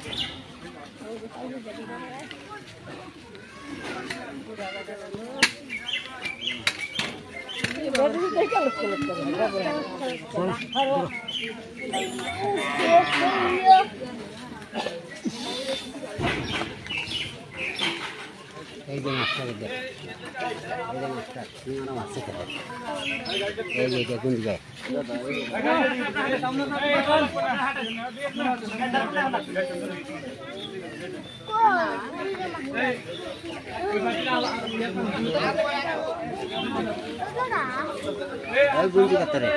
এই যে মাছটা দেখ, এই যে মাছটা নিয়ে মাছ খেতে, এই যে দেখুন দিকে এই গুন্ডি কাতরে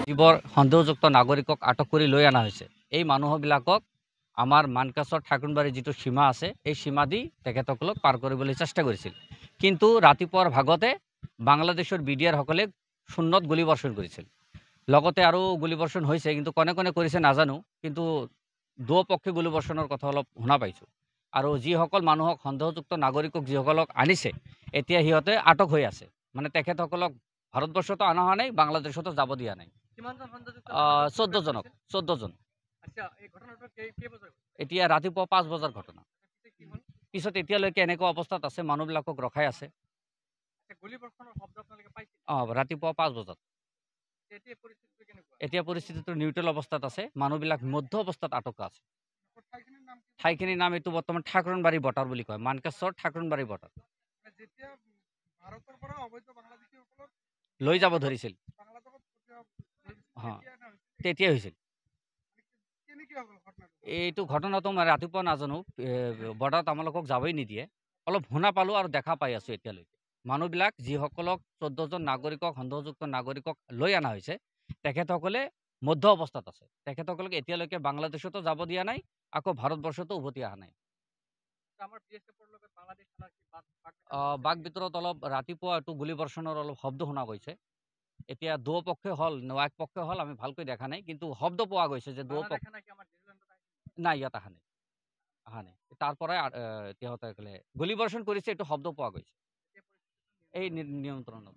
জীৱৰ সন্দেহযুক্ত নাগৰিকক আটক কৰি লৈ অনা হৈছে। এই মানুহবিলাকক আমাৰ মানকাছৰ ঠাকুৰবাৰী যিটো সীমা আছে এই সীমা দি তেখেতসকলক পাৰ কৰিবলৈ চেষ্টা কৰিছিল, কিন্তু ৰাতিপুৱাৰ ভাগতে বাংলাদেশৰ বিডিআৰসকলে শূন্যত গুলীবৰ্ষণ কৰিছিল। লগতে আৰু গুলীবৰ্ষণ হৈছে, কিন্তু কোনে কোনে কৰিছে নাজানো, কিন্তু দুয়োপক্ষে গুলীবৰ্ষণৰ কথা অলপ শুনা পাইছোঁ। আৰু যিসকল মানুহক সন্দেহযুক্ত নাগৰিকক যিসকলক আনিছে এতিয়া সিহঁতে আটক হৈ আছে, মানে তেখেতসকলক ভাৰতবৰ্ষতো অনা হোৱা নাই, বাংলাদেশতো যাব দিয়া নাই। 14 জনক 14 জন। এতিয়া ৰাতিপুৱা 5 বজাৰ ঘটনা। পিছত এতিয়ালৈকে এনেকুৱা অৱস্থাত আছে, মানুহবিলাকক ৰখাই আছে। ৰাতিপুৱা 5 বজাত। এতিয়া পৰিস্থিতিটো নিউট্ৰেল অৱস্থাত আছে, মানুহবিলাক মধ্য অৱস্থাত আটক আছে। ঠাইখিনিৰ নাম এইটো বৰ্তমান ঠাকুৰবাৰী বটাৰ বুলি কয়, মানকাছৰ ঠাকুৰবাৰী বটাৰ। লৈ যাব ধৰিছিল, তেতিয়া হৈছিল। এইটো ঘটনাটো মই ৰাতিপুৱা নাজানো, বৰ্ডাৰত আমালোকক যাবই নিদিয়ে। অলপ শুনা পালোঁ আৰু দেখা পাই আছোঁ এতিয়ালৈকে। মানুহবিলাক যিসকলক 14 জন নাগৰিকক সন্দেহযুক্ত নাগৰিকক লৈ অনা হৈছে তেখেতসকলে মধ্য অৱস্থাত আছে। তেখেতসকলক এতিয়ালৈকে বাংলাদেশতো যাব দিয়া নাই, আকৌ ভাৰতবৰ্ষতো উভতি অহা নাই। বাঘ ভিতৰত অলপ ৰাতিপুৱা এইটো গুলীবৰ্ষণৰ অলপ শব্দ শুনা গৈছে। এতিয়া দুয়োপক্ষে হ'ল, এক পক্ষে হ'ল, আমি ভালকৈ দেখা নাই, কিন্তু শব্দ পোৱা গৈছে যে দুয়োপক্ষ নাই, ইয়াত অহা নাই। তাৰ পৰাই তেওঁসকলে গুলীবৰ্ষণ কৰিছে, এইটো শব্দ পোৱা গৈছে। এই নিয়ন্ত্ৰণত